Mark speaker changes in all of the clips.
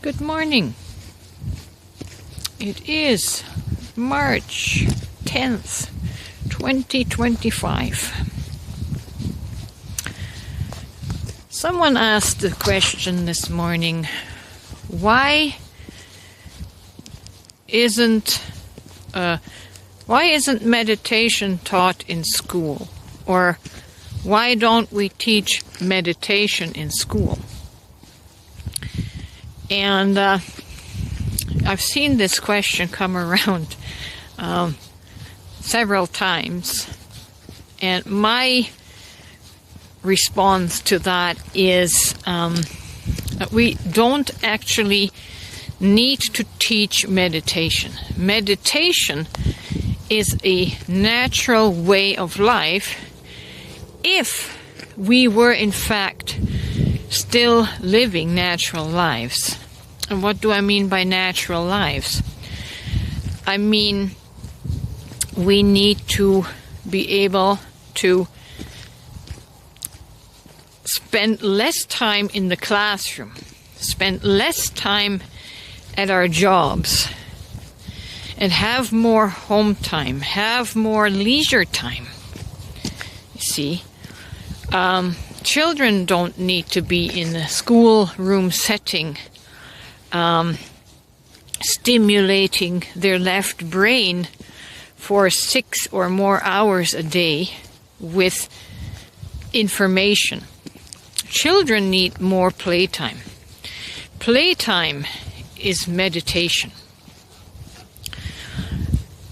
Speaker 1: Good morning. It is March 10th, 2025. Someone asked the question this morning, why isn't meditation taught in school? Or why don't we teach meditation in school? And I've seen this question come around several times, and my response to that is that we don't actually need to teach meditation. Meditation is a natural way of life if we were in fact still living natural lives. And what do I mean by natural lives? I mean, we need to be able to spend less time in the classroom, spend less time at our jobs, and have more home time, have more leisure time. You see, children don't need to be in a schoolroom setting, stimulating their left brain for 6 or more hours a day with information. Children need more playtime. Playtime is meditation.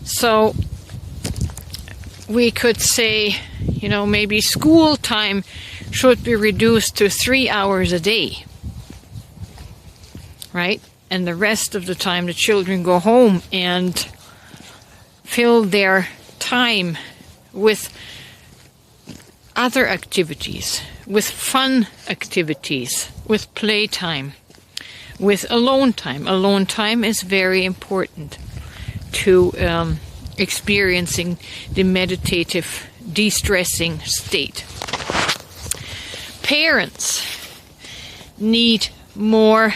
Speaker 1: So we could say, maybe school time should be reduced to 3 hours a day, right? And the rest of the time the children go home and fill their time with other activities, with fun activities, with playtime, with alone time. Alone time is very important to experiencing the meditative, de-stressing state. Parents need more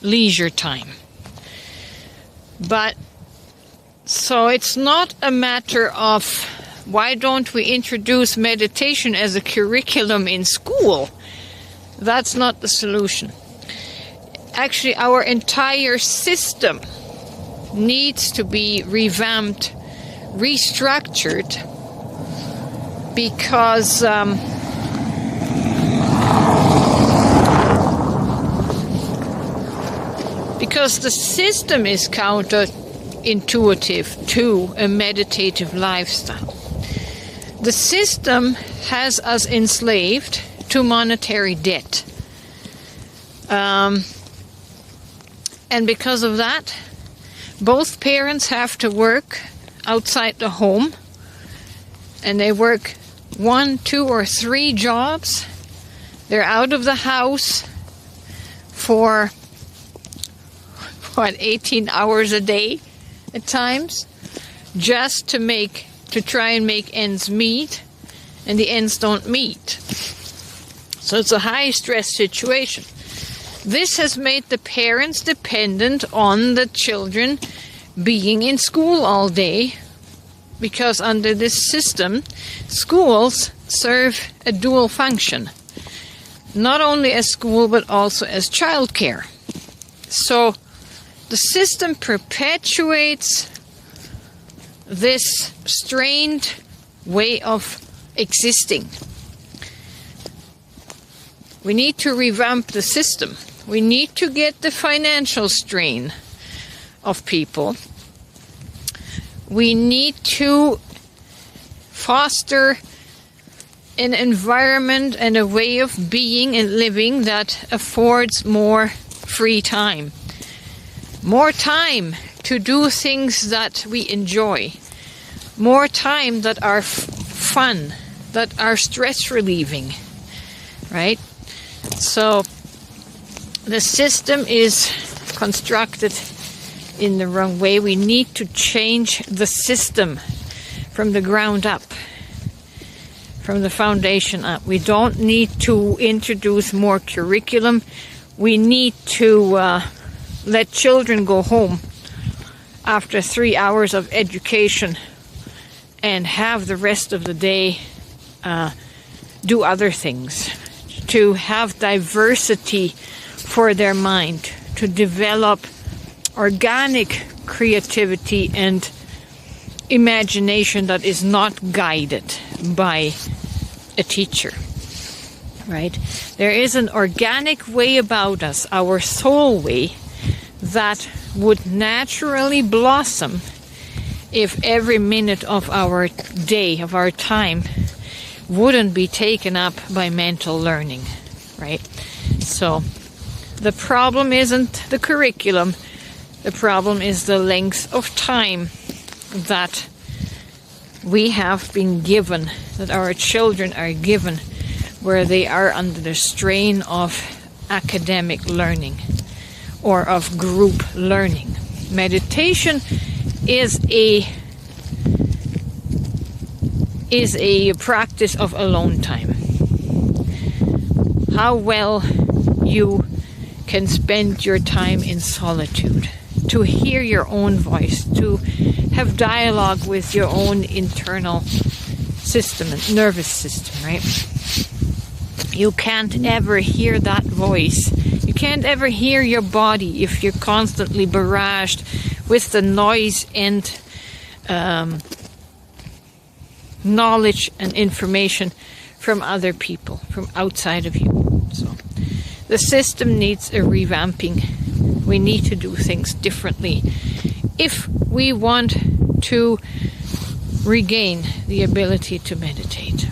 Speaker 1: leisure time. But so it's not a matter of why don't we introduce meditation as a curriculum in school? That's not the solution. Actually, our entire system needs to be revamped, restructured, because the system is counterintuitive to a meditative lifestyle. The system has us enslaved to monetary debt. And because of that, both parents have to work outside the home, and they work 1, 2, or 3 jobs. They're out of the house for 18 hours a day at times, just to try and make ends meet, and the ends don't meet. So it's a high stress situation. This has made the parents dependent on the children being in school all day, because under this system, schools serve a dual function, not only as school but also as childcare. So the system perpetuates this strained way of existing. We need to revamp the system. We need to get the financial strain of people. We need to foster an environment and a way of being and living that affords more free time. More time to do things that we enjoy. More time that are fun, that are stress relieving, right? So the system is constructed in the wrong way. We need to change the system from the ground up, from the foundation up. We don't need to introduce more curriculum. We need to let children go home after 3 hours of education and have the rest of the day do other things, to have diversity for their mind, to develop organic creativity and imagination that is not guided by a teacher, right? There is an organic way about us, our soul way, that would naturally blossom if every minute of our day, of our time, wouldn't be taken up by mental learning, right? So the problem isn't the curriculum. The problem is the length of time that we have been given, that our children are given, where they are under the strain of academic learning or of group learning. Meditation is a practice of alone time. How well you can spend your time in solitude, to hear your own voice, to have dialogue with your own internal system and nervous system, right? You can't ever hear that voice. You can't ever hear your body if you're constantly barraged with the noise and knowledge and information from other people, from outside of you. So the system needs a revamping. We need to do things differently if we want to regain the ability to meditate.